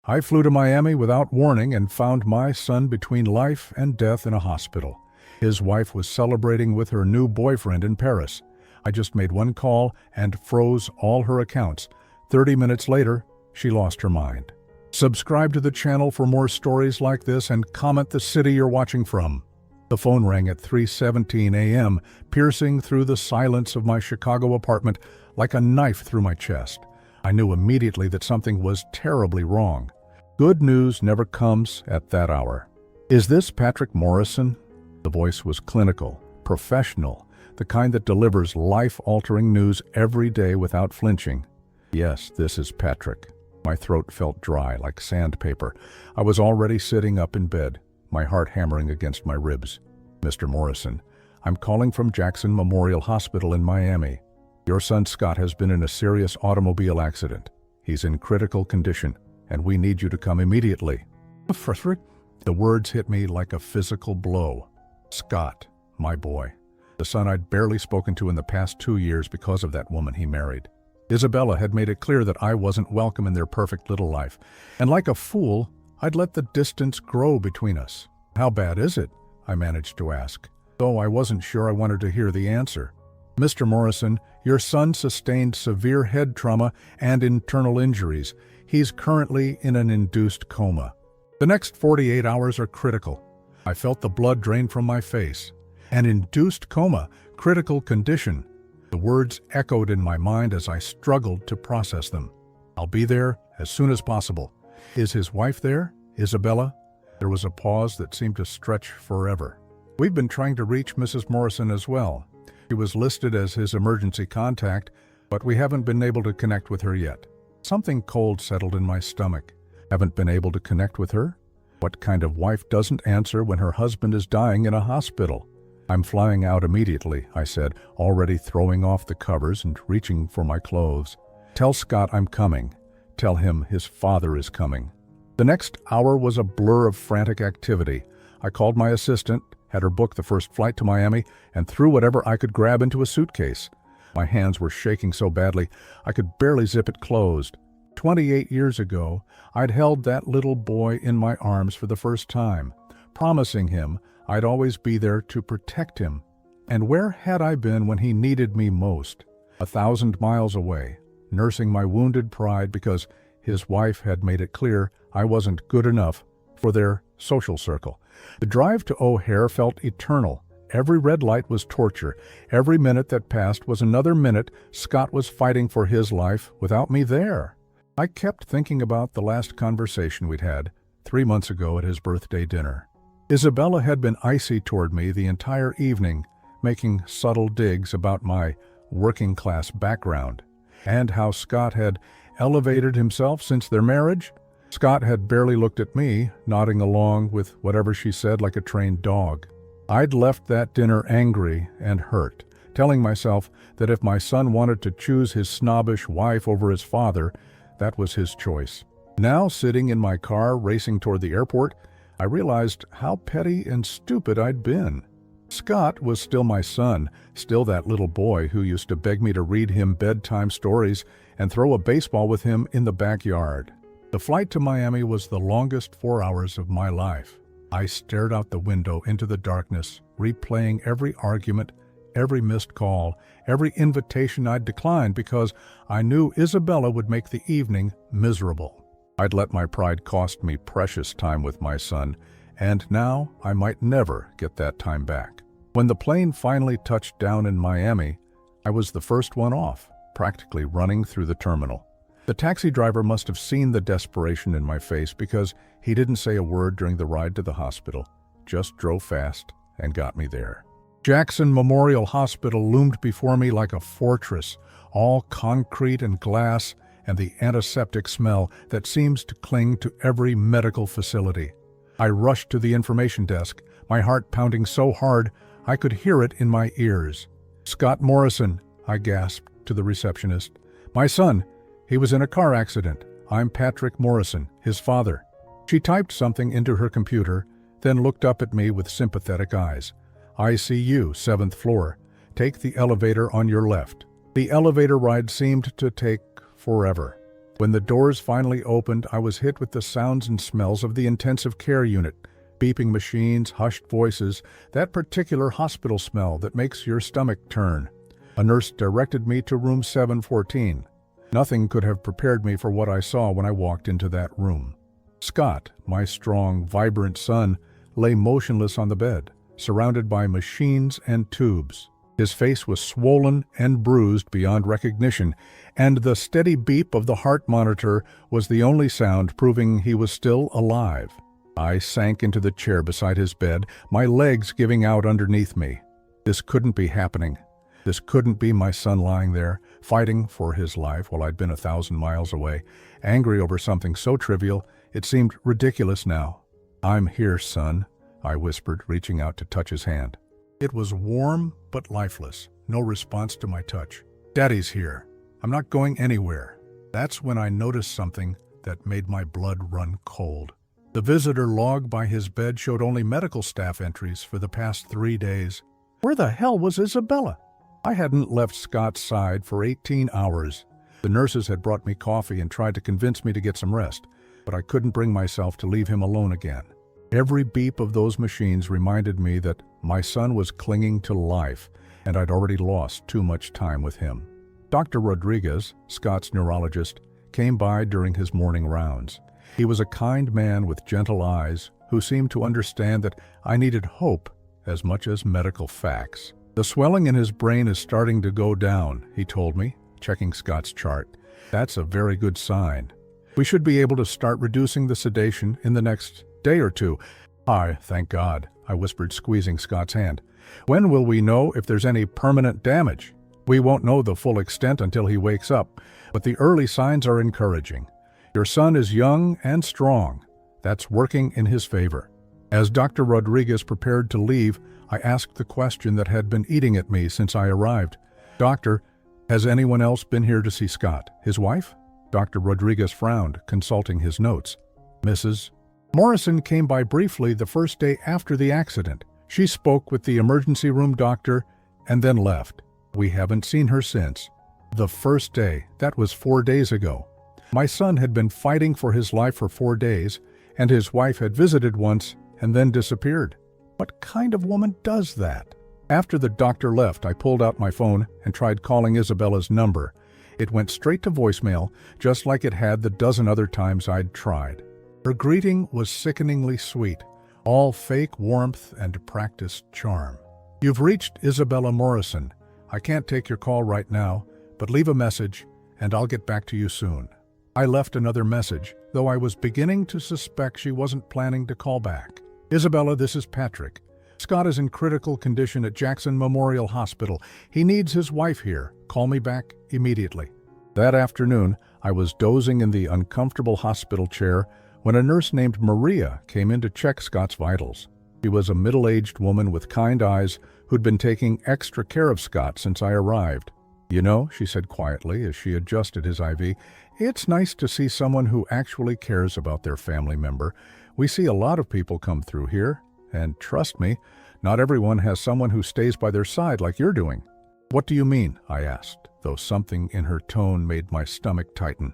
I flew to Miami without warning and found my son between life and death in a hospital. His wife was celebrating with her new boyfriend in Paris. I just made one call and froze all her accounts. 30 minutes later, she lost her mind. Subscribe to the channel for more stories like this and comment the city you're watching from. The phone rang at 3:17 a.m., piercing through the silence of my Chicago apartment like a knife through my chest. I knew immediately that something was terribly wrong. Good news never comes at that hour. "Is this Patrick Morrison?" The voice was clinical, professional, the kind that delivers life-altering news every day without flinching. "Yes, this is Patrick." My throat felt dry like sandpaper. I was already sitting up in bed, my heart hammering against my ribs. "Mr. Morrison, I'm calling from Jackson Memorial Hospital in Miami. Your son Scott has been in a serious automobile accident. He's in critical condition, and we need you to come immediately." The words hit me like a physical blow. Scott, my boy, the son I'd barely spoken to in the past 2 years because of that woman he married. Isabella had made it clear that I wasn't welcome in their perfect little life, and like a fool, I'd let the distance grow between us. "How bad is it?" I managed to ask, though I wasn't sure I wanted to hear the answer. "Mr. Morrison, your son sustained severe head trauma and internal injuries. He's currently in an induced coma. The next 48 hours are critical." I felt the blood drain from my face. An induced coma, critical condition. The words echoed in my mind as I struggled to process them. "I'll be there as soon as possible." "Is his wife there, Isabella?" There was a pause that seemed to stretch forever. "We've been trying to reach Mrs. Morrison as well. She was listed as his emergency contact, but we haven't been able to connect with her yet." Something cold settled in my stomach. Haven't been able to connect with her? What kind of wife doesn't answer when her husband is dying in a hospital? "I'm flying out immediately," I said, already throwing off the covers and reaching for my clothes. "Tell Scott I'm coming. Tell him his father is coming." The next hour was a blur of frantic activity. I called my assistant, had her book the first flight to Miami, and threw whatever I could grab into a suitcase. My hands were shaking so badly I could barely zip it closed. 28 years ago, I'd held that little boy in my arms for the first time, promising him I'd always be there to protect him. And where had I been when he needed me most? 1,000 miles away, nursing my wounded pride because his wife had made it clear I wasn't good enough for their social circle. The drive to O'Hare felt eternal. Every red light was torture. Every minute that passed was another minute Scott was fighting for his life without me there. I kept thinking about the last conversation we'd had 3 months ago at his birthday dinner. Isabella had been icy toward me the entire evening, making subtle digs about my working-class background, and how Scott had elevated himself since their marriage. Scott had barely looked at me, nodding along with whatever she said like a trained dog. I'd left that dinner angry and hurt, telling myself that if my son wanted to choose his snobbish wife over his father, that was his choice. Now, sitting in my car racing toward the airport, I realized how petty and stupid I'd been. Scott was still my son, still that little boy who used to beg me to read him bedtime stories and throw a baseball with him in the backyard. The flight to Miami was the longest 4 hours of my life. I stared out the window into the darkness, replaying every argument, every missed call, every invitation I'd declined because I knew Isabella would make the evening miserable. I'd let my pride cost me precious time with my son, and now I might never get that time back. When the plane finally touched down in Miami, I was the first one off, practically running through the terminal. The taxi driver must have seen the desperation in my face because he didn't say a word during the ride to the hospital, just drove fast and got me there. Jackson Memorial Hospital loomed before me like a fortress, all concrete and glass, and the antiseptic smell that seems to cling to every medical facility. I rushed to the information desk, my heart pounding so hard I could hear it in my ears. "Scott Morrison," I gasped to the receptionist. "My son, he was in a car accident. I'm Patrick Morrison, his father." She typed something into her computer, then looked up at me with sympathetic eyes. "ICU, 7th floor. Take the elevator on your left." The elevator ride seemed to take forever. When the doors finally opened, I was hit with the sounds and smells of the intensive care unit. Beeping machines, hushed voices, that particular hospital smell that makes your stomach turn. A nurse directed me to room 714. Nothing could have prepared me for what I saw when I walked into that room. Scott, my strong, vibrant son, lay motionless on the bed, surrounded by machines and tubes. His face was swollen and bruised beyond recognition, and the steady beep of the heart monitor was the only sound proving he was still alive. I sank into the chair beside his bed, my legs giving out underneath me. This couldn't be happening. This couldn't be my son lying there, fighting for his life while I'd been 1,000 miles away, angry over something so trivial it seemed ridiculous now. "I'm here, son," I whispered, reaching out to touch his hand. It was warm but lifeless, no response to my touch. "Daddy's here. I'm not going anywhere." That's when I noticed something that made my blood run cold. The visitor log by his bed showed only medical staff entries for the past 3 days. Where the hell was Isabella? I hadn't left Scott's side for 18 hours. The nurses had brought me coffee and tried to convince me to get some rest, but I couldn't bring myself to leave him alone again. Every beep of those machines reminded me that my son was clinging to life, and I'd already lost too much time with him. Dr. Rodriguez, Scott's neurologist, came by during his morning rounds. He was a kind man with gentle eyes who seemed to understand that I needed hope as much as medical facts. "The swelling in his brain is starting to go down," he told me, checking Scott's chart. "That's a very good sign. We should be able to start reducing the sedation in the next day or two." "Hi, thank God," I whispered, squeezing Scott's hand. "When will we know if there's any permanent damage?" "We won't know the full extent until he wakes up, but the early signs are encouraging. Your son is young and strong. That's working in his favor." As Dr. Rodriguez prepared to leave, I asked the question that had been eating at me since I arrived. "Doctor, has anyone else been here to see Scott? His wife?" Dr. Rodriguez frowned, consulting his notes. "Mrs. Morrison came by briefly the first day after the accident. She spoke with the emergency room doctor and then left. We haven't seen her since." The first day, that was 4 days ago. My son had been fighting for his life for 4 days, and his wife had visited once and then disappeared. What kind of woman does that? After the doctor left, I pulled out my phone and tried calling Isabella's number. It went straight to voicemail, just like it had the dozen other times I'd tried. Her greeting was sickeningly sweet, all fake warmth and practiced charm. "You've reached Isabella Morrison. I can't take your call right now, but leave a message and I'll get back to you soon." I left another message, though I was beginning to suspect she wasn't planning to call back. "Isabella, this is Patrick. Scott is in critical condition at Jackson Memorial Hospital. He needs his wife here. Call me back immediately." That afternoon, I was dozing in the uncomfortable hospital chair when a nurse named Maria came in to check Scott's vitals. She was a middle-aged woman with kind eyes who'd been taking extra care of Scott since I arrived. "You know," she said quietly as she adjusted his IV, "it's nice to see someone who actually cares about their family member. We see a lot of people come through here, and trust me, not everyone has someone who stays by their side like you're doing." "What do you mean?" I asked, though something in her tone made my stomach tighten.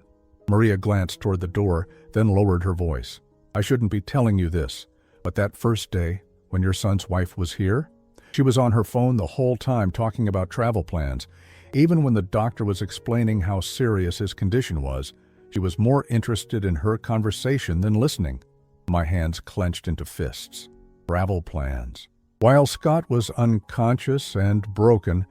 Maria glanced toward the door, then lowered her voice. "I shouldn't be telling you this, but that first day, when your son's wife was here, she was on her phone the whole time talking about travel plans. Even when the doctor was explaining how serious his condition was, she was more interested in her conversation than listening." My hands clenched into fists. Travel plans. While Scott was unconscious and broken,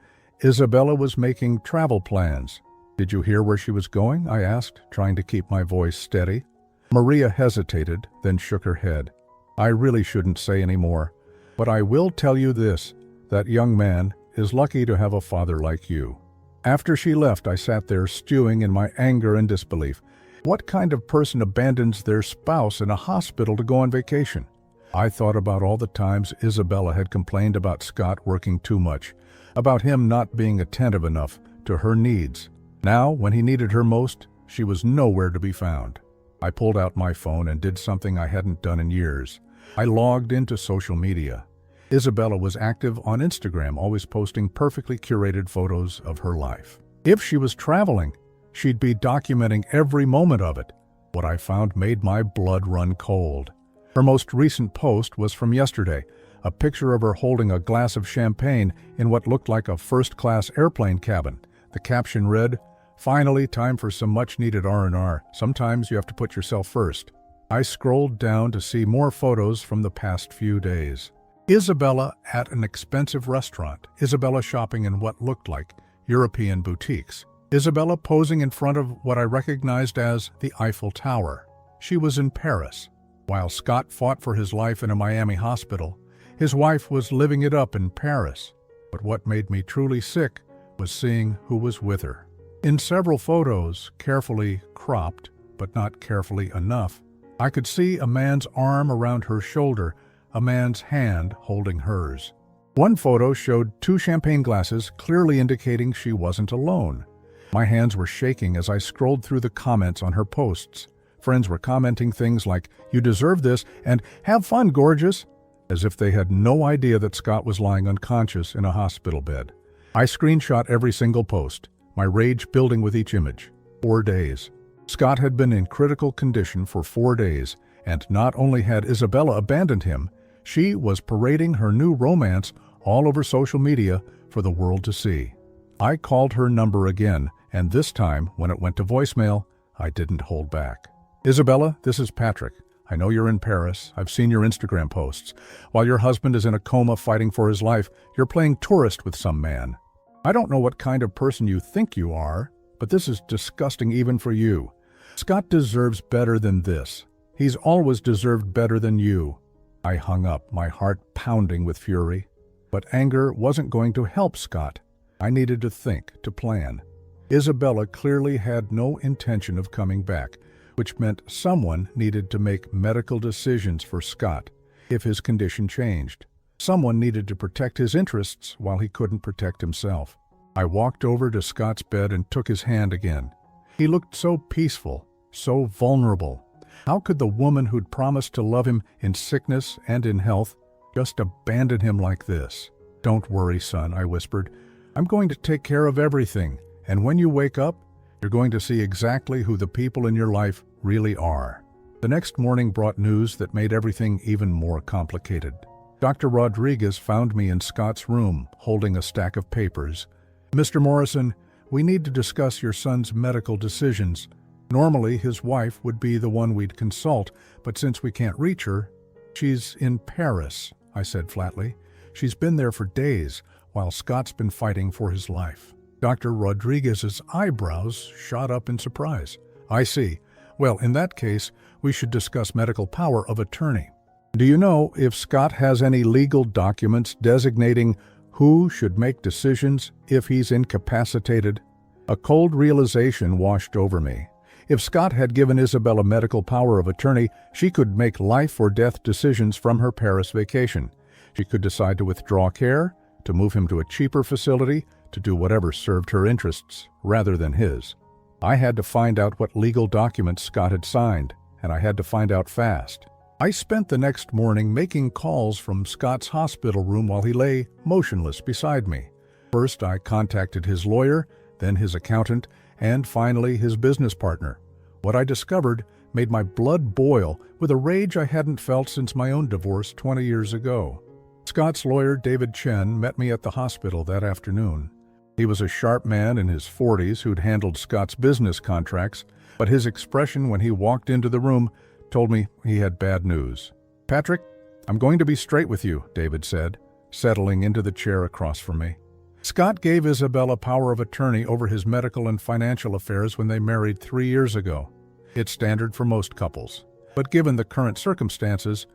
Isabella was making travel plans. "Did you hear where she was going?" I asked, trying to keep my voice steady. Maria hesitated, then shook her head. "I really shouldn't say any more, but I will tell you this, that young man is lucky to have a father like you." After she left, I sat there stewing in my anger and disbelief. What kind of person abandons their spouse in a hospital to go on vacation? I thought about all the times Isabella had complained about Scott working too much, about him not being attentive enough to her needs. Now, when he needed her most, she was nowhere to be found. I pulled out my phone and did something I hadn't done in years. I logged into social media. Isabella was active on Instagram, always posting perfectly curated photos of her life. If she was traveling, She'd be documenting every moment of it. What I found made my blood run cold. Her most recent post was from yesterday, a picture of her holding a glass of champagne in what looked like a first-class airplane cabin. The caption read, "Finally, time for some much-needed R&R. Sometimes you have to put yourself first." I scrolled down to see more photos from the past few days. Isabella at an expensive restaurant. Isabella shopping in what looked like European boutiques. Isabella posing in front of what I recognized as the Eiffel Tower. She was in Paris. While Scott fought for his life in a Miami hospital, his wife was living it up in Paris. But what made me truly sick was seeing who was with her. In several photos, carefully cropped, but not carefully enough, I could see a man's arm around her shoulder, a man's hand holding hers. One photo showed 2 champagne glasses, clearly indicating she wasn't alone. My hands were shaking as I scrolled through the comments on her posts. Friends were commenting things like, "You deserve this," and "Have fun, gorgeous," as if they had no idea that Scott was lying unconscious in a hospital bed. I screenshot every single post, my rage building with each image. 4 days. Scott had been in critical condition for 4 days, and not only had Isabella abandoned him, she was parading her new romance all over social media for the world to see. I called her number again, and this time, when it went to voicemail, I didn't hold back. "Isabella, this is Patrick. I know you're in Paris. I've seen your Instagram posts. While your husband is in a coma fighting for his life, you're playing tourist with some man. I don't know what kind of person you think you are, but this is disgusting even for you. Scott deserves better than this. He's always deserved better than you." I hung up, my heart pounding with fury. But anger wasn't going to help Scott. I needed to think, to plan. Isabella clearly had no intention of coming back, which meant someone needed to make medical decisions for Scott if his condition changed. Someone needed to protect his interests while he couldn't protect himself. I walked over to Scott's bed and took his hand again. He looked so peaceful, so vulnerable. How could the woman who'd promised to love him in sickness and in health just abandon him like this? "Don't worry, son," I whispered. "I'm going to take care of everything, and when you wake up, you're going to see exactly who the people in your life really are." The next morning brought news that made everything even more complicated. Dr. Rodriguez found me in Scott's room, holding a stack of papers. "Mr. Morrison, we need to discuss your son's medical decisions. Normally, his wife would be the one we'd consult, but since we can't reach her, she's in Paris," I said flatly. "She's been there for days, while Scott's been fighting for his life." Dr. Rodriguez's eyebrows shot up in surprise. "I see. Well, in that case, we should discuss medical power of attorney. Do you know if Scott has any legal documents designating who should make decisions if he's incapacitated?" A cold realization washed over me. If Scott had given Isabella medical power of attorney, she could make life or death decisions from her Paris vacation. She could decide to withdraw care, to move him to a cheaper facility, to do whatever served her interests rather than his. I had to find out what legal documents Scott had signed, and I had to find out fast. I spent the next morning making calls from Scott's hospital room while he lay motionless beside me. First, I contacted his lawyer, then his accountant, and finally his business partner. What I discovered made my blood boil with a rage I hadn't felt since my own divorce 20 years ago. Scott's lawyer, David Chen, met me at the hospital that afternoon. He was a sharp man in his 40s who'd handled Scott's business contracts, but his expression when he walked into the room told me he had bad news. "Patrick, I'm going to be straight with you," David said, settling into the chair across from me. "Scott gave Isabella power of attorney over his medical and financial affairs when they married 3 years ago. It's standard for most couples. But given the current circumstances,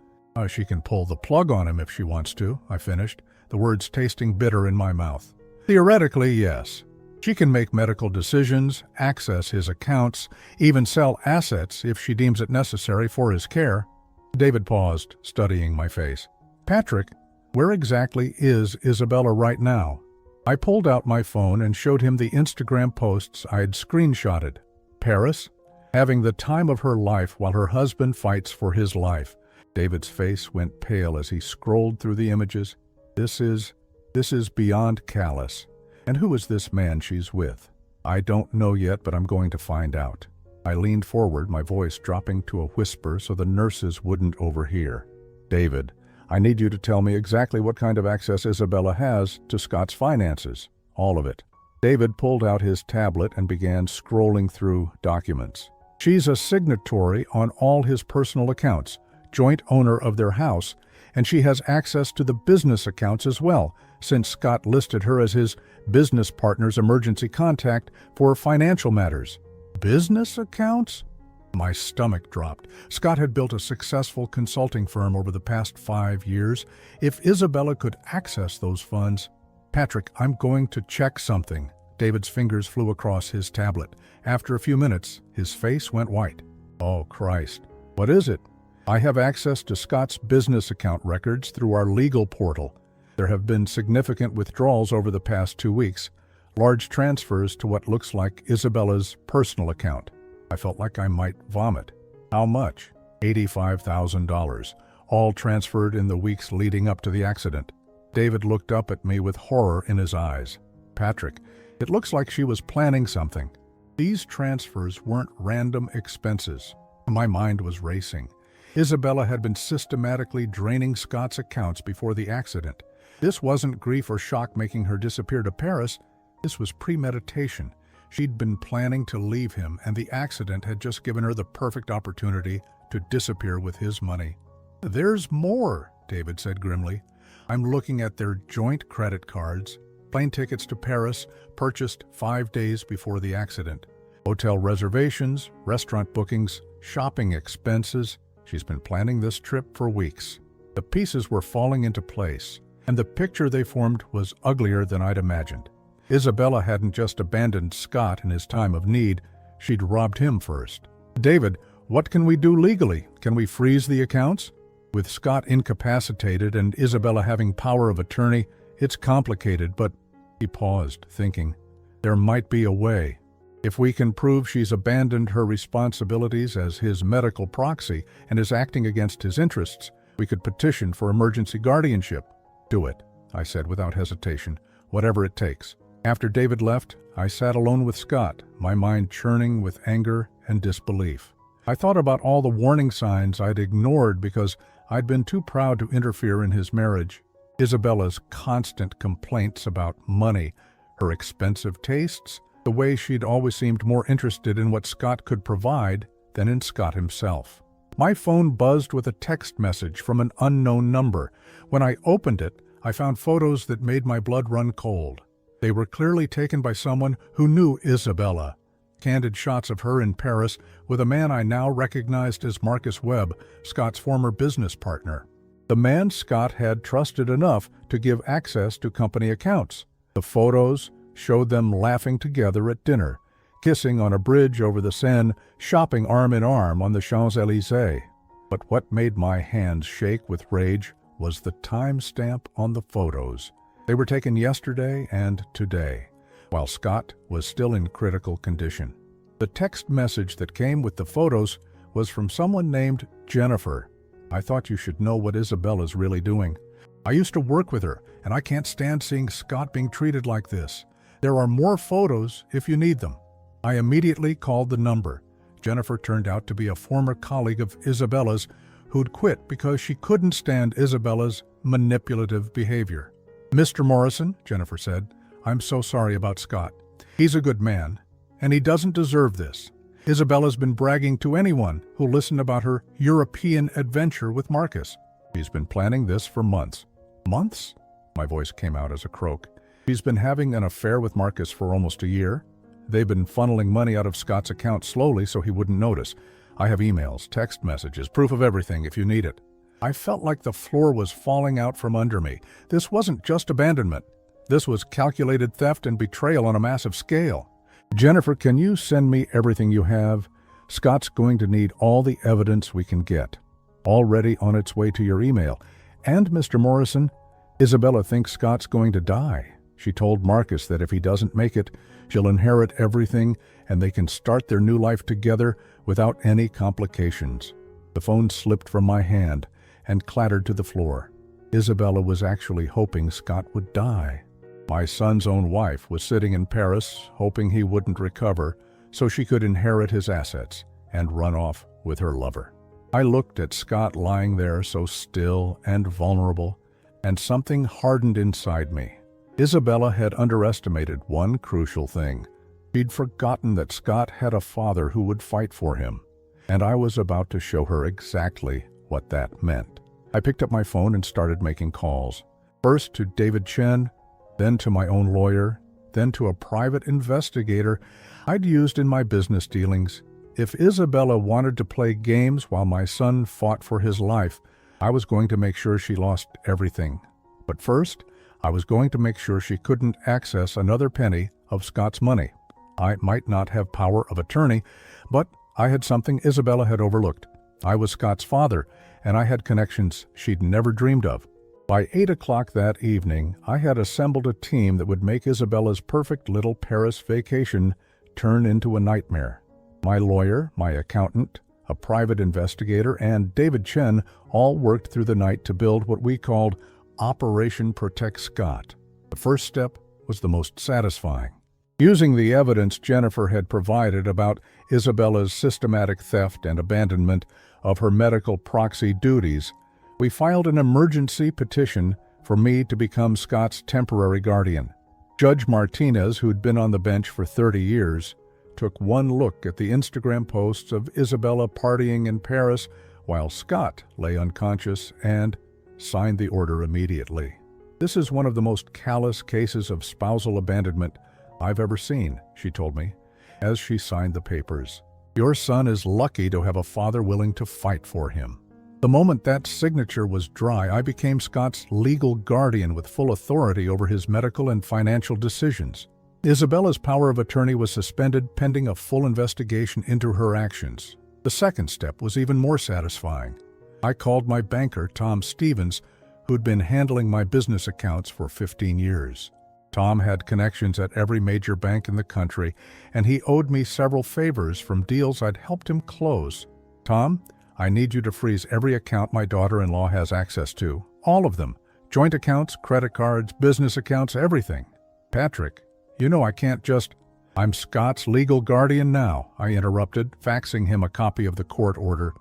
she can pull the plug on him if she wants to," I finished, the words tasting bitter in my mouth. "Theoretically, yes. She can make medical decisions, access his accounts, even sell assets if she deems it necessary for his care." David paused, studying my face. "Patrick, where exactly is Isabella right now?" I pulled out my phone and showed him the Instagram posts I'd screenshotted. "Paris? Having the time of her life while her husband fights for his life." David's face went pale as he scrolled through the images. This is beyond callous. And who is this man she's with? I don't know yet, but I'm going to find out. I leaned forward, my voice dropping to a whisper so the nurses wouldn't overhear. David, I need you to tell me exactly what kind of access Isabella has to Scott's finances. All of it. David pulled out his tablet and began scrolling through documents. She's a signatory on all his personal accounts, joint owner of their house, and she has access to the business accounts as well, since Scott listed her as his business partner's emergency contact for financial matters. Business accounts? My stomach dropped. Scott had built a successful consulting firm over the past 5 years. If Isabella could access those funds... Patrick, I'm going to check something. David's fingers flew across his tablet. After a few minutes, his face went white. Oh, Christ. What is it? I have access to Scott's business account records through our legal portal. There have been significant withdrawals over the past 2 weeks, large transfers to what looks like Isabella's personal account. I felt like I might vomit. How much? $85,000, all transferred in the weeks leading up to the accident. David looked up at me with horror in his eyes. Patrick, it looks like she was planning something. These transfers weren't random expenses. My mind was racing. Isabella had been systematically draining Scott's accounts before the accident. This wasn't grief or shock making her disappear to Paris. This was premeditation. She'd been planning to leave him, and the accident had just given her the perfect opportunity to disappear with his money. There's more, David said grimly. I'm looking at their joint credit cards, plane tickets to Paris, purchased 5 days before the accident, hotel reservations, restaurant bookings, shopping expenses. She's been planning this trip for weeks. The pieces were falling into place, and the picture they formed was uglier than I'd imagined. Isabella hadn't just abandoned Scott in his time of need, she'd robbed him first. David, what can we do legally? Can we freeze the accounts? With Scott incapacitated and Isabella having power of attorney, it's complicated, but... He paused, thinking, there might be a way. If we can prove she's abandoned her responsibilities as his medical proxy and is acting against his interests, we could petition for emergency guardianship. Do it, I said without hesitation, whatever it takes. After David left, I sat alone with Scott, my mind churning with anger and disbelief. I thought about all the warning signs I'd ignored because I'd been too proud to interfere in his marriage. Isabella's constant complaints about money, her expensive tastes, the way she'd always seemed more interested in what Scott could provide than in Scott himself. My phone buzzed with a text message from an unknown number. When I opened it, I found photos that made my blood run cold. They were clearly taken by someone who knew Isabella. Candid shots of her in Paris with a man I now recognized as Marcus Webb, Scott's former business partner. The man Scott had trusted enough to give access to company accounts. The photos showed them laughing together at dinner, kissing on a bridge over the Seine, shopping arm in arm on the Champs-Élysées. But what made my hands shake with rage was the timestamp on the photos. They were taken yesterday and today, while Scott was still in critical condition. The text message that came with the photos was from someone named Jennifer. I thought you should know what Isabella's really doing. I used to work with her, and I can't stand seeing Scott being treated like this. There are more photos if you need them. I immediately called the number. Jennifer turned out to be a former colleague of Isabella's who'd quit because she couldn't stand Isabella's manipulative behavior. Mr. Morrison, Jennifer said, I'm so sorry about Scott. He's a good man, and he doesn't deserve this. Isabella's been bragging to anyone who'll listen about her European adventure with Marcus. She's been planning this for months. Months? My voice came out as a croak. She's been having an affair with Marcus for almost a year. They've been funneling money out of Scott's account slowly so he wouldn't notice. I have emails, text messages, proof of everything if you need it. I felt like the floor was falling out from under me. This wasn't just abandonment. This was calculated theft and betrayal on a massive scale. Jennifer, can you send me everything you have? Scott's going to need all the evidence we can get. Already on its way to your email. And, Mr. Morrison, Isabella thinks Scott's going to die. She told Marcus that if he doesn't make it, she'll inherit everything and they can start their new life together without any complications. The phone slipped from my hand and clattered to the floor. Isabella was actually hoping Scott would die. My son's own wife was sitting in Paris, hoping he wouldn't recover so she could inherit his assets and run off with her lover. I looked at Scott lying there so still and vulnerable, and something hardened inside me. Isabella had underestimated one crucial thing. She'd forgotten that Scott had a father who would fight for him, and I was about to show her exactly what that meant. I picked up my phone and started making calls. First to David Chen, then to my own lawyer, then to a private investigator I'd used in my business dealings. If Isabella wanted to play games while my son fought for his life, I was going to make sure she lost everything. But first, I was going to make sure she couldn't access another penny of Scott's money. I might not have power of attorney, but I had something Isabella had overlooked. I was Scott's father, and I had connections she'd never dreamed of. By 8 o'clock that evening, I had assembled a team that would make Isabella's perfect little Paris vacation turn into a nightmare. My lawyer, my accountant, a private investigator, and David Chen all worked through the night to build what we called Operation Protect Scott. The first step was the most satisfying. Using the evidence Jennifer had provided about Isabella's systematic theft and abandonment of her medical proxy duties, we filed an emergency petition for me to become Scott's temporary guardian. Judge Martinez, who'd been on the bench for 30 years, took one look at the Instagram posts of Isabella partying in Paris while Scott lay unconscious and signed the order immediately. "This is one of the most callous cases of spousal abandonment I've ever seen," she told me, as she signed the papers. "Your son is lucky to have a father willing to fight for him." The moment that signature was dry, I became Scott's legal guardian with full authority over his medical and financial decisions. Isabella's power of attorney was suspended pending a full investigation into her actions. The second step was even more satisfying. I called my banker, Tom Stevens, who'd been handling my business accounts for 15 years. Tom had connections at every major bank in the country, and he owed me several favors from deals I'd helped him close. "Tom, I need you to freeze every account my daughter-in-law has access to. All of them. Joint accounts, credit cards, business accounts, everything." "Patrick, you know I can't just—" "I'm Scott's legal guardian now," I interrupted, faxing him a copy of the court order.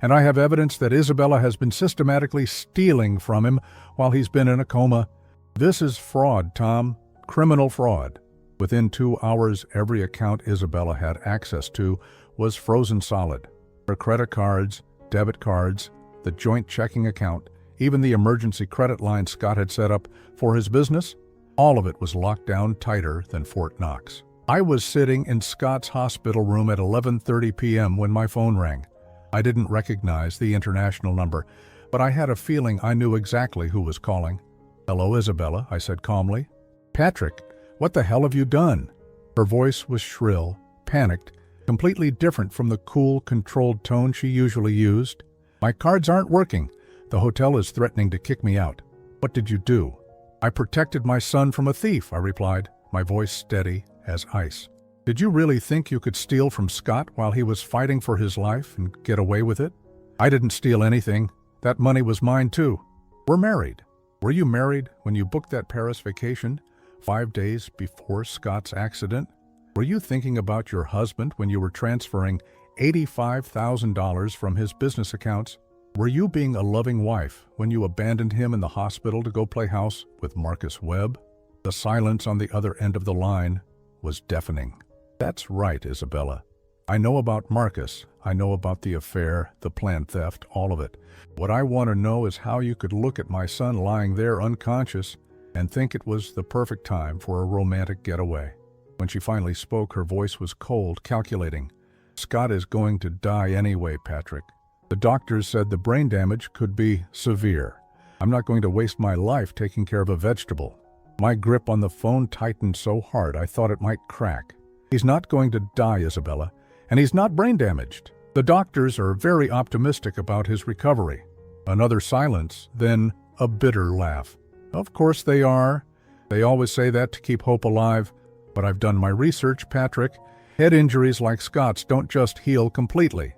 "And I have evidence that Isabella has been systematically stealing from him while he's been in a coma. This is fraud, Tom. Criminal fraud." Within 2 hours, every account Isabella had access to was frozen solid. Her credit cards, debit cards, the joint checking account, even the emergency credit line Scott had set up for his business, all of it was locked down tighter than Fort Knox. I was sitting in Scott's hospital room at 11:30 p.m. when my phone rang. I didn't recognize the international number, but I had a feeling I knew exactly who was calling. "Hello, Isabella," I said calmly. "Patrick, what the hell have you done?" Her voice was shrill, panicked, completely different from the cool, controlled tone she usually used. "My cards aren't working. The hotel is threatening to kick me out." "What did you do?" "I protected my son from a thief," I replied, my voice steady as ice. "Did you really think you could steal from Scott while he was fighting for his life and get away with it?" "I didn't steal anything. That money was mine too." "We're married." "Were you married when you booked that Paris vacation 5 days before Scott's accident? Were you thinking about your husband when you were transferring $85,000 from his business accounts? Were you being a loving wife when you abandoned him in the hospital to go play house with Marcus Webb?" The silence on the other end of the line was deafening. "That's right, Isabella. I know about Marcus. I know about the affair, the planned theft, all of it. What I want to know is how you could look at my son lying there unconscious and think it was the perfect time for a romantic getaway." When she finally spoke, her voice was cold, calculating. "Scott is going to die anyway, Patrick. The doctors said the brain damage could be severe. I'm not going to waste my life taking care of a vegetable." My grip on the phone tightened so hard I thought it might crack. "He's not going to die, Isabella, and he's not brain damaged. The doctors are very optimistic about his recovery." Another silence, then a bitter laugh. "Of course they are. They always say that to keep hope alive. But I've done my research, Patrick. Head injuries like Scott's don't just heal completely."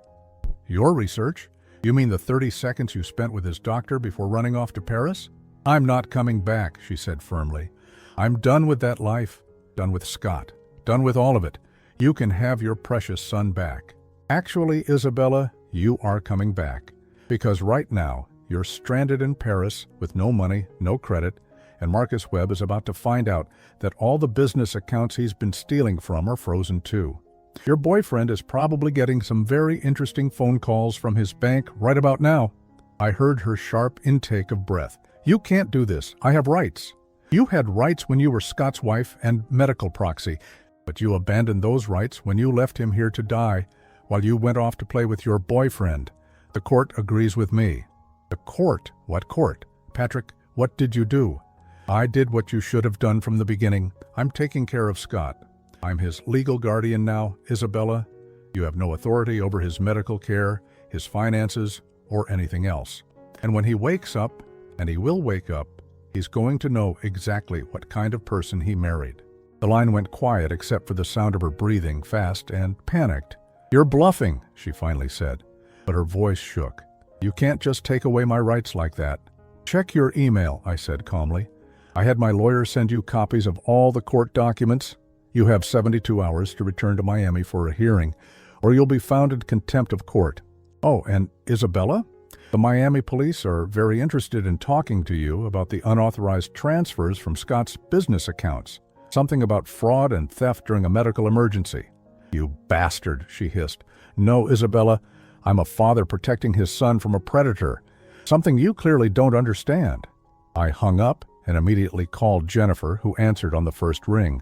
"Your research? You mean the 30 seconds you spent with his doctor before running off to Paris?" "I'm not coming back," she said firmly. I'm done with that life, done with Scott, done with all of it. You can have your precious son back. Actually, Isabella, you are coming back. Because right now, you're stranded in Paris with no money, no credit, and Marcus Webb is about to find out that all the business accounts he's been stealing from are frozen too. Your boyfriend is probably getting some very interesting phone calls from his bank right about now. I heard her sharp intake of breath. You can't do this. I have rights. You had rights when you were Scott's wife and medical proxy, but you abandoned those rights when you left him here to die while you went off to play with your boyfriend. The court agrees with me. The court? What court? Patrick, what did you do? I did what you should have done from the beginning. I'm taking care of Scott. I'm his legal guardian now, Isabella. You have no authority over his medical care, his finances, or anything else. And when he wakes up, and he will wake up, he's going to know exactly what kind of person he married. The line went quiet except for the sound of her breathing fast and panicked. You're bluffing, she finally said, but her voice shook. You can't just take away my rights like that. Check your email, I said calmly. I had my lawyer send you copies of all the court documents. You have 72 hours to return to Miami for a hearing, or you'll be found in contempt of court. Oh, and Isabella? The Miami police are very interested in talking to you about the unauthorized transfers from Scott's business accounts. Something about fraud and theft during a medical emergency. You bastard, she hissed. No, Isabella, I'm a father protecting his son from a predator. Something you clearly don't understand. I hung up and immediately called Jennifer, who answered on the first ring.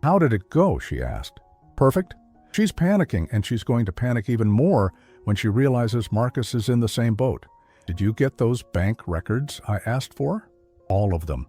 How did it go? She asked. Perfect. She's panicking, and she's going to panic even more when she realizes Marcus is in the same boat. Did you get those bank records I asked for? All of them.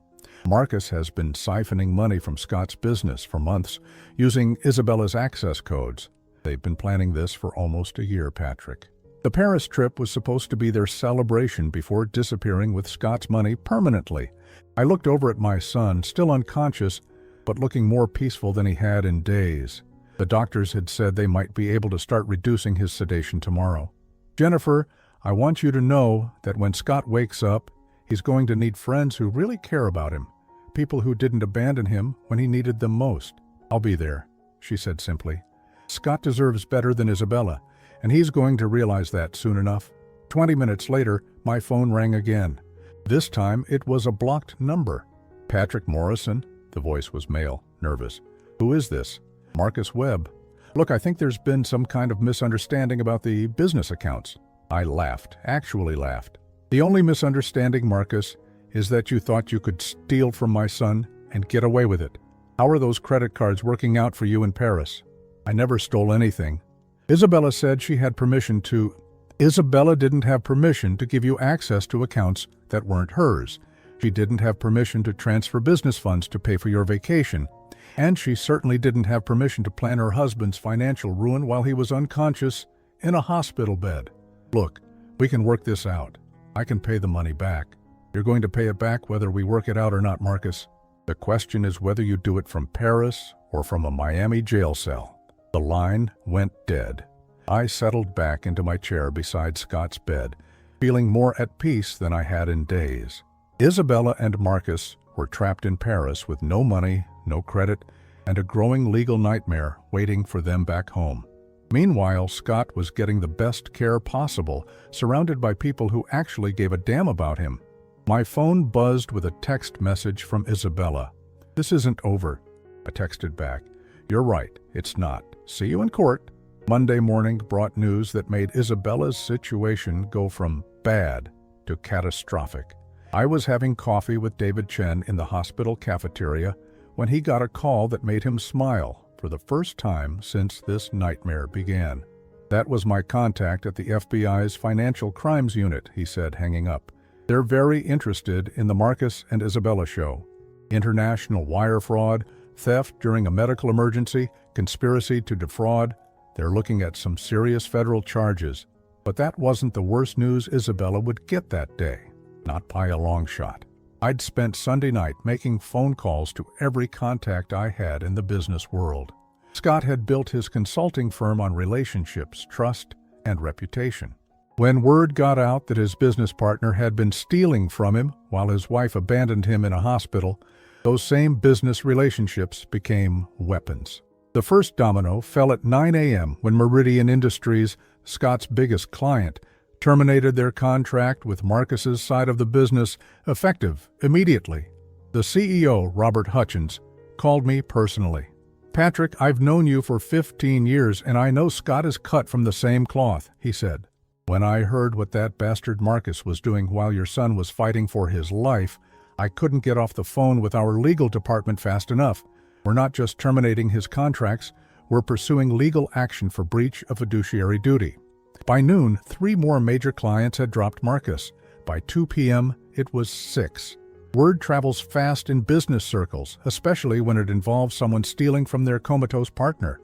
Marcus has been siphoning money from Scott's business for months, using Isabella's access codes. They've been planning this for almost a year, Patrick. The Paris trip was supposed to be their celebration before disappearing with Scott's money permanently. I looked over at my son, still unconscious, but looking more peaceful than he had in days. The doctors had said they might be able to start reducing his sedation tomorrow. Jennifer, I want you to know that when Scott wakes up, he's going to need friends who really care about him, people who didn't abandon him when he needed them most. I'll be there, she said simply. Scott deserves better than Isabella, and he's going to realize that soon enough. 20 minutes later, my phone rang again. This time, it was a blocked number. Patrick Morrison? The voice was male, nervous. Who is this? Marcus Webb. Look, I think there's been some kind of misunderstanding about the business accounts. I laughed, actually laughed. The only misunderstanding, Marcus, is that you thought you could steal from my son and get away with it. How are those credit cards working out for you in Paris? I never stole anything. Isabella said she had permission to... Isabella didn't have permission to give you access to accounts that weren't hers. She didn't have permission to transfer business funds to pay for your vacation. And she certainly didn't have permission to plan her husband's financial ruin while he was unconscious in a hospital bed. Look, we can work this out. I can pay the money back. You're going to pay it back whether we work it out or not, Marcus. The question is whether you do it from Paris or from a Miami jail cell. The line went dead. I settled back into my chair beside Scott's bed, feeling more at peace than I had in days. Isabella and Marcus were trapped in Paris with no money, no credit, and a growing legal nightmare waiting for them back home. Meanwhile, Scott was getting the best care possible, surrounded by people who actually gave a damn about him. My phone buzzed with a text message from Isabella. This isn't over. I texted back. You're right, it's not. See you in court. Monday morning brought news that made Isabella's situation go from bad to catastrophic. I was having coffee with David Chen in the hospital cafeteria when he got a call that made him smile for the first time since this nightmare began. That was my contact at the FBI's Financial Crimes Unit, he said, hanging up. They're very interested in the Marcus and Isabella show. International wire fraud, theft during a medical emergency, conspiracy to defraud. They're looking at some serious federal charges. But that wasn't the worst news Isabella would get that day. Not by a long shot. I'd spent Sunday night making phone calls to every contact I had in the business world. Scott had built his consulting firm on relationships, trust, and reputation. When word got out that his business partner had been stealing from him while his wife abandoned him in a hospital, Those same business relationships became weapons. The first domino fell at 9 a.m. when Meridian Industries, Scott's biggest client, terminated their contract with Marcus's side of the business, effective immediately. The CEO, Robert Hutchins, called me personally. "Patrick, I've known you for 15 years and I know Scott is cut from the same cloth," he said. "When I heard what that bastard Marcus was doing while your son was fighting for his life, I couldn't get off the phone with our legal department fast enough. We're not just terminating his contracts, we're pursuing legal action for breach of fiduciary duty." By noon, 3 more major clients had dropped Marcus. By 2 p.m., it was 6. Word travels fast in business circles, especially when it involves someone stealing from their comatose partner.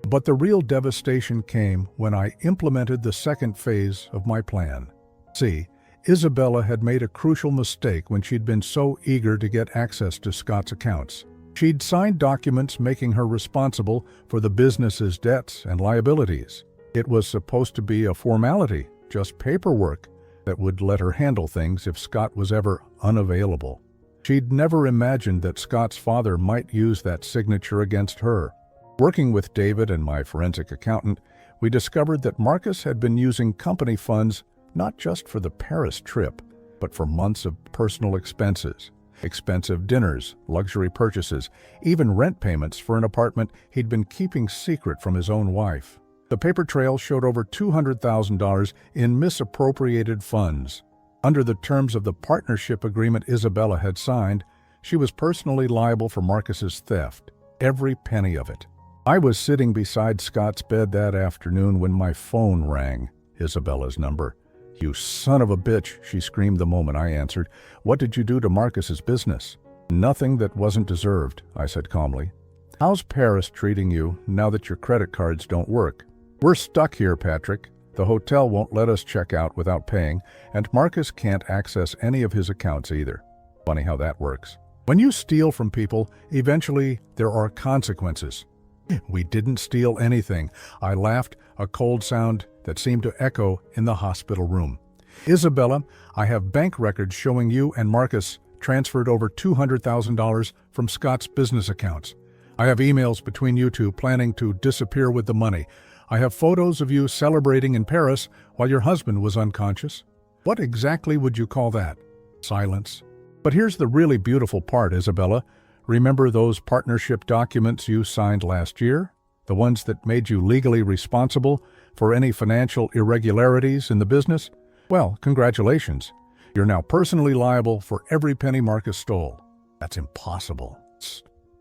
But the real devastation came when I implemented the second phase of my plan. See, Isabella had made a crucial mistake when she'd been so eager to get access to Scott's accounts. She'd signed documents making her responsible for the business's debts and liabilities. It was supposed to be a formality, just paperwork, that would let her handle things if Scott was ever unavailable. She'd never imagined that Scott's father might use that signature against her. Working with David and my forensic accountant, we discovered that Marcus had been using company funds not just for the Paris trip, but for months of personal expenses. Expensive dinners, luxury purchases, even rent payments for an apartment he'd been keeping secret from his own wife. The paper trail showed over $200,000 in misappropriated funds. Under the terms of the partnership agreement Isabella had signed, she was personally liable for Marcus's theft, every penny of it. I was sitting beside Scott's bed that afternoon when my phone rang, Isabella's number. "You son of a bitch," she screamed the moment I answered. "What did you do to Marcus's business?" "Nothing that wasn't deserved," I said calmly. "How's Paris treating you now that your credit cards don't work?" "We're stuck here, Patrick. The hotel won't let us check out without paying, and Marcus can't access any of his accounts either." Funny how that works. When you steal from people, eventually there are consequences. "We didn't steal anything," I laughed, a cold sound that seemed to echo in the hospital room. "Isabella, I have bank records showing you and Marcus transferred over $200,000 from Scott's business accounts. I have emails between you two planning to disappear with the money. I have photos of you celebrating in Paris while your husband was unconscious. What exactly would you call that?" Silence. "But here's the really beautiful part, Isabella. Remember those partnership documents you signed last year? The ones that made you legally responsible for any financial irregularities in the business? Well, congratulations. You're now personally liable for every penny Marcus stole." "That's impossible."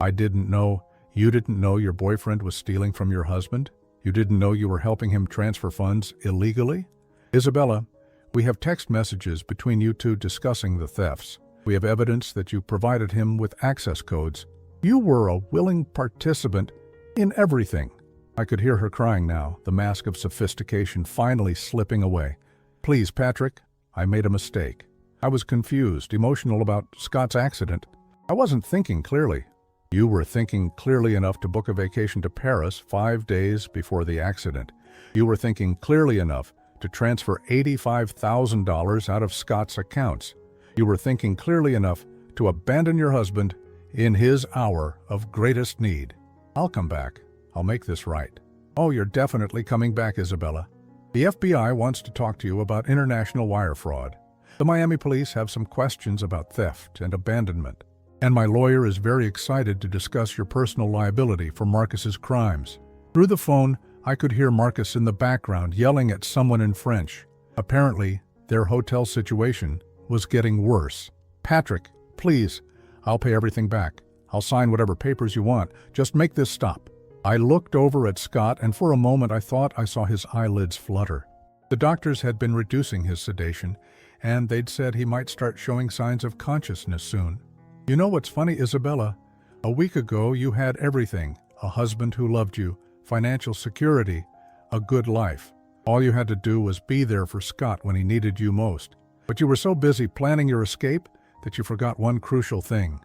"I didn't know. You didn't know your boyfriend was stealing from your husband? You didn't know you were helping him transfer funds illegally? Isabella, we have text messages between you two discussing the thefts. We have evidence that you provided him with access codes. You were a willing participant in everything." I could hear her crying now, the mask of sophistication finally slipping away. "Please, Patrick, I made a mistake. I was confused, emotional about Scott's accident. I wasn't thinking clearly." "You were thinking clearly enough to book a vacation to Paris 5 days before the accident. You were thinking clearly enough to transfer $85,000 out of Scott's accounts. You were thinking clearly enough to abandon your husband in his hour of greatest need." "I'll come back. I'll make this right." "Oh, you're definitely coming back, Isabella. The FBI wants to talk to you about international wire fraud. The Miami police have some questions about theft and abandonment. And my lawyer is very excited to discuss your personal liability for Marcus's crimes." Through the phone, I could hear Marcus in the background yelling at someone in French. Apparently, their hotel situation was getting worse. "Patrick, please, I'll pay everything back. I'll sign whatever papers you want. Just make this stop." I looked over at Scott, and for a moment I thought I saw his eyelids flutter. The doctors had been reducing his sedation, and they'd said he might start showing signs of consciousness soon. "You know what's funny, Isabella? A week ago you had everything: a husband who loved you, financial security, a good life. All you had to do was be there for Scott when he needed you most. But you were so busy planning your escape that you forgot one crucial thing."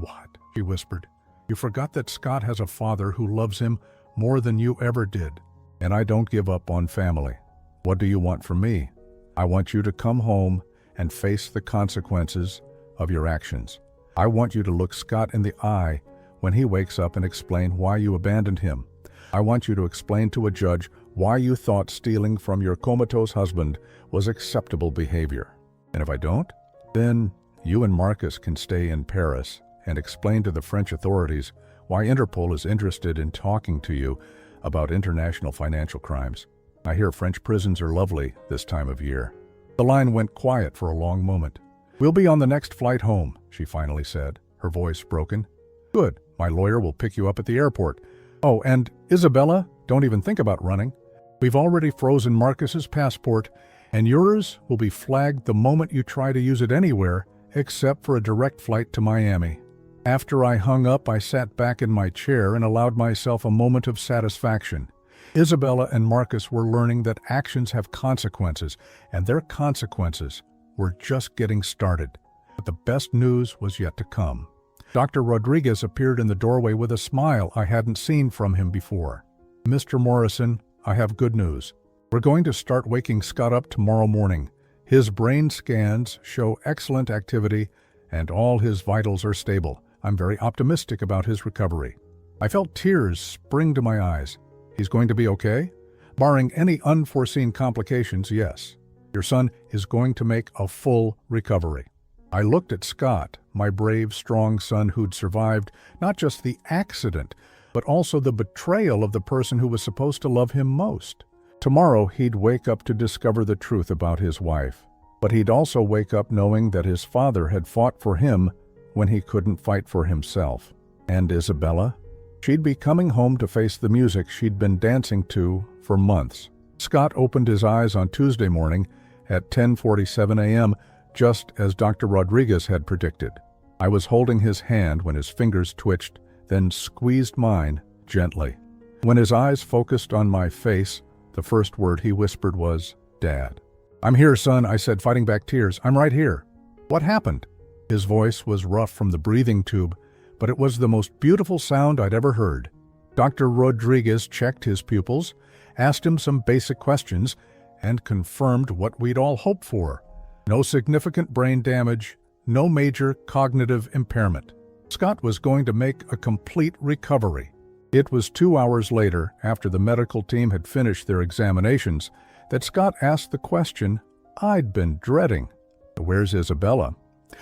"What?" she whispered. "You forgot that Scott has a father who loves him more than you ever did. And I don't give up on family. What do you want from me? I want you to come home and face the consequences of your actions. I want you to look Scott in the eye when he wakes up and explain why you abandoned him. I want you to explain to a judge why you thought stealing from your comatose husband was acceptable behavior. And if I don't, then you and Marcus can stay in Paris and explain to the French authorities why Interpol is interested in talking to you about international financial crimes. I hear French prisons are lovely this time of year. The line went quiet for a long moment. "We'll be on the next flight home," she finally said, her voice broken. "Good. My lawyer will pick you up at the airport. Oh, and Isabella, don't even think about running. We've already frozen Marcus's passport, and yours will be flagged the moment you try to use it anywhere except for a direct flight to Miami." After I hung up, I sat back in my chair and allowed myself a moment of satisfaction. Isabella and Marcus were learning that actions have consequences, and their consequences were just getting started. But the best news was yet to come. Dr. Rodriguez appeared in the doorway with a smile I hadn't seen from him before. "Mr. Morrison, I have good news. We're going to start waking Scott up tomorrow morning. His brain scans show excellent activity, and all his vitals are stable. I'm very optimistic about his recovery." I felt tears spring to my eyes. "He's going to be okay?" "Barring any unforeseen complications, yes. Your son is going to make a full recovery." I looked at Scott, my brave, strong son who'd survived not just the accident, but also the betrayal of the person who was supposed to love him most. Tomorrow he'd wake up to discover the truth about his wife, but he'd also wake up knowing that his father had fought for him when he couldn't fight for himself. And Isabella? She'd be coming home to face the music she'd been dancing to for months. Scott opened his eyes on Tuesday morning at 10:47 a.m., just as Dr. Rodriguez had predicted. I was holding his hand when his fingers twitched, then squeezed mine gently. When his eyes focused on my face, the first word he whispered was, "Dad." "I'm here, son," I said, fighting back tears. "I'm right here." "What happened?" His voice was rough from the breathing tube, but it was the most beautiful sound I'd ever heard. Dr. Rodriguez checked his pupils, asked him some basic questions, and confirmed what we'd all hoped for. No significant brain damage, no major cognitive impairment. Scott was going to make a complete recovery. It was 2 hours later, after the medical team had finished their examinations, that Scott asked the question I'd been dreading. "Where's Isabella?"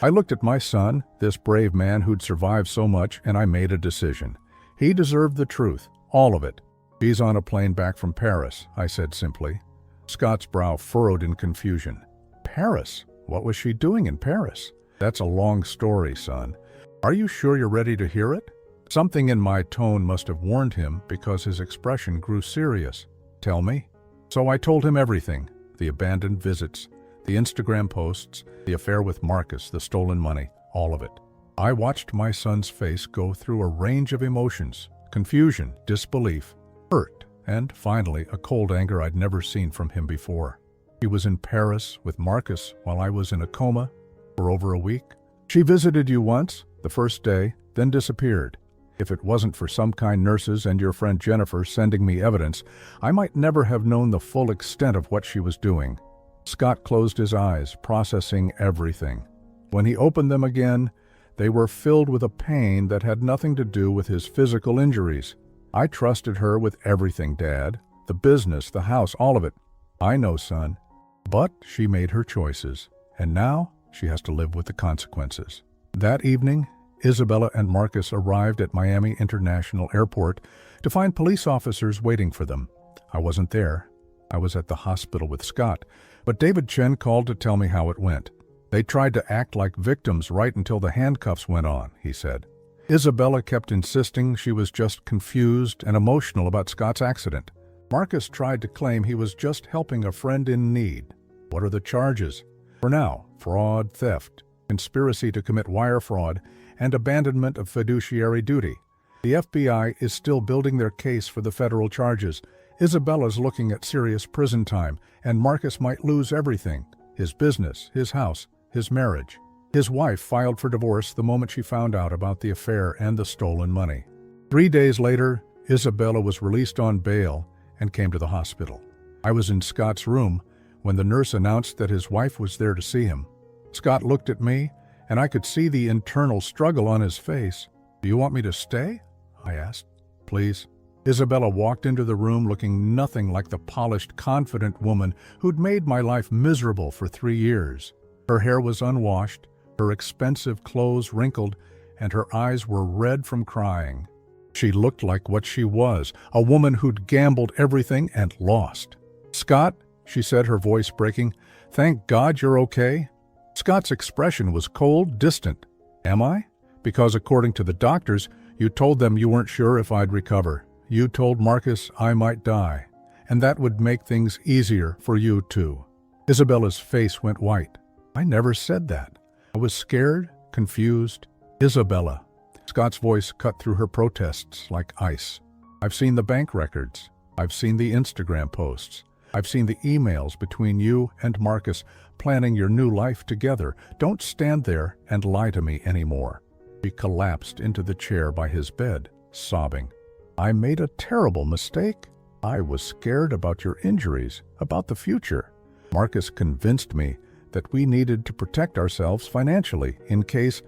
I looked at my son, this brave man who'd survived so much, and I made a decision. He deserved the truth, all of it. "She's on a plane back from Paris," I said simply. Scott's brow furrowed in confusion. "Paris? What was she doing in Paris?" "That's a long story, son. Are you sure you're ready to hear it?" Something in my tone must have warned him because his expression grew serious. "Tell me." So I told him everything, the abandoned visits, the Instagram posts, the affair with Marcus, the stolen money, all of it. I watched my son's face go through a range of emotions, confusion, disbelief, hurt, and finally a cold anger I'd never seen from him before. He was in Paris with Marcus while I was in a coma for over a week. "She visited you once, the first day, then disappeared. If it wasn't for some kind nurses and your friend Jennifer sending me evidence, I might never have known the full extent of what she was doing." Scott closed his eyes, processing everything. When he opened them again, they were filled with a pain that had nothing to do with his physical injuries. "I trusted her with everything, Dad. The business, the house, all of it." "I know, son. But she made her choices, and now she has to live with the consequences." That evening, Isabella and Marcus arrived at Miami International Airport to find police officers waiting for them. I wasn't there. I was at the hospital with Scott, but David Chen called to tell me how it went. "They tried to act like victims right until the handcuffs went on," he said. Isabella kept insisting she was just confused and emotional about Scott's accident. Marcus tried to claim he was just helping a friend in need. "What are the charges?" "For now, fraud, theft, conspiracy to commit wire fraud, and abandonment of fiduciary duty. The FBI is still building their case for the federal charges. Isabella's looking at serious prison time, and Marcus might lose everything: his business, his house, his marriage." His wife filed for divorce the moment she found out about the affair and the stolen money. 3 days later, Isabella was released on bail and came to the hospital. I was in Scott's room when the nurse announced that his wife was there to see him. Scott looked at me, and I could see the internal struggle on his face. "Do you want me to stay?" I asked. "Please." Isabella walked into the room looking nothing like the polished, confident woman who'd made my life miserable for 3 years. Her hair was unwashed, her expensive clothes wrinkled, and her eyes were red from crying. She looked like what she was, a woman who'd gambled everything and lost. "Scott," she said, her voice breaking, "thank God you're okay." Scott's expression was cold, distant. "Am I? Because according to the doctors, you told them you weren't sure if I'd recover. You told Marcus I might die, and that would make things easier for you too." Isabella's face went white. "I never said that. I was scared, confused." "Isabella." Scott's voice cut through her protests like ice. "I've seen the bank records. I've seen the Instagram posts. I've seen the emails between you and Marcus planning your new life together. Don't stand there and lie to me anymore." She collapsed into the chair by his bed, sobbing. "I made a terrible mistake. I was scared about your injuries, about the future. Marcus convinced me that we needed to protect ourselves financially in case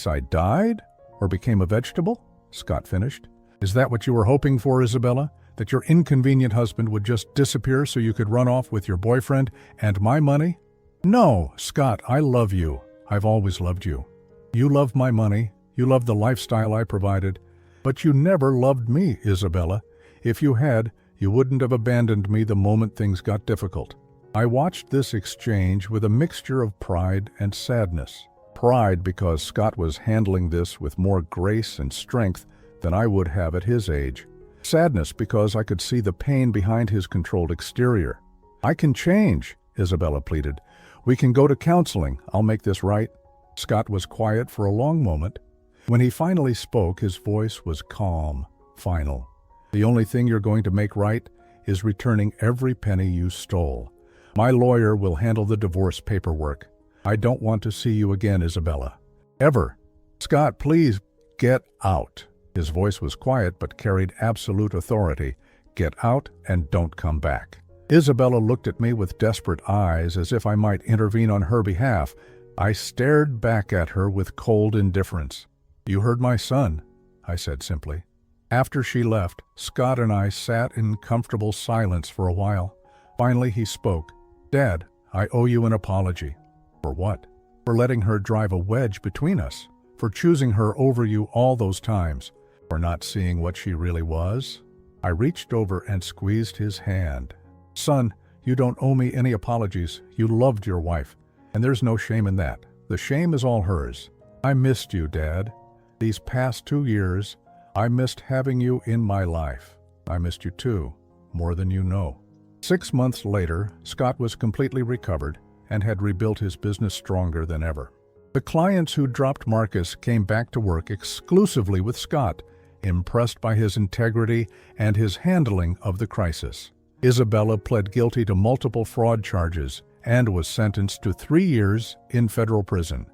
I died or became a vegetable," Scott finished. "Is that what you were hoping for, Isabella? That your inconvenient husband would just disappear so you could run off with your boyfriend and my money?" "No, Scott, I love you. I've always loved you. You love my money. You love the lifestyle I provided. But you never loved me, Isabella. If you had, you wouldn't have abandoned me the moment things got difficult." I watched this exchange with a mixture of pride and sadness. Pride because Scott was handling this with more grace and strength than I would have at his age. Sadness because I could see the pain behind his controlled exterior. "I can change," Isabella pleaded. "We can go to counseling. I'll make this right." Scott was quiet for a long moment. When he finally spoke, his voice was calm, final. "The only thing you're going to make right is returning every penny you stole. My lawyer will handle the divorce paperwork. I don't want to see you again, Isabella. Ever." "Scott, please, get out." His voice was quiet but carried absolute authority. "Get out and don't come back." Isabella looked at me with desperate eyes as if I might intervene on her behalf. I stared back at her with cold indifference. "You heard my son," I said simply. After she left, Scott and I sat in comfortable silence for a while. Finally he spoke. "Dad, I owe you an apology." "For what?" "For letting her drive a wedge between us. For choosing her over you all those times. For not seeing what she really was." I reached over and squeezed his hand. "Son, you don't owe me any apologies. You loved your wife, and there's no shame in that. The shame is all hers. I missed you, Dad. These past 2 years, I missed having you in my life. I missed you too, more than you know." 6 months later, Scott was completely recovered and had rebuilt his business stronger than ever. The clients who dropped Marcus came back to work exclusively with Scott, impressed by his integrity and his handling of the crisis. Isabella pled guilty to multiple fraud charges and was sentenced to 3 years in federal prison.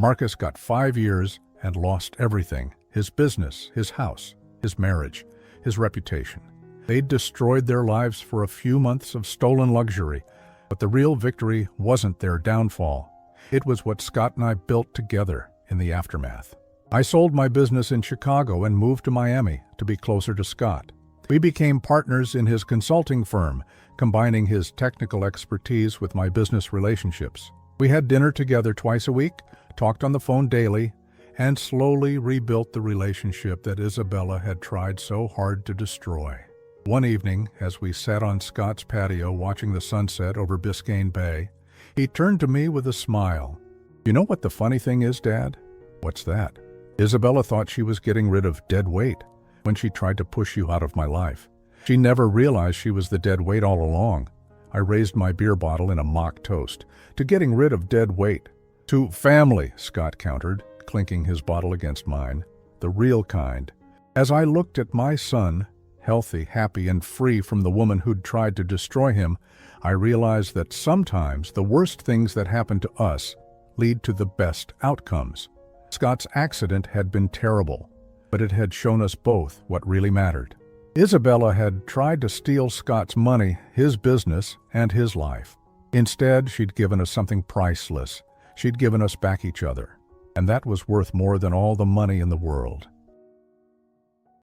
Marcus got 5 years and lost everything: his business, his house, his marriage, his reputation. They'd destroyed their lives for a few months of stolen luxury, but the real victory wasn't their downfall. It was what Scott and I built together in the aftermath. I sold my business in Chicago and moved to Miami to be closer to Scott. We became partners in his consulting firm, combining his technical expertise with my business relationships. We had dinner together twice a week, talked on the phone daily, and slowly rebuilt the relationship that Isabella had tried so hard to destroy. One evening, as we sat on Scott's patio watching the sunset over Biscayne Bay, he turned to me with a smile. "You know what the funny thing is, Dad?" "What's that?" "Isabella thought she was getting rid of dead weight when she tried to push you out of my life. She never realized she was the dead weight all along." I raised my beer bottle in a mock toast. "To getting rid of dead weight." "To family," Scott countered, clinking his bottle against mine. "The real kind." As I looked at my son, healthy, happy, and free from the woman who'd tried to destroy him, I realized that sometimes the worst things that happen to us lead to the best outcomes. Scott's accident had been terrible, but it had shown us both what really mattered. Isabella had tried to steal Scott's money, his business, and his life. Instead, she'd given us something priceless. She'd given us back each other. and that was worth more than all the money in the world.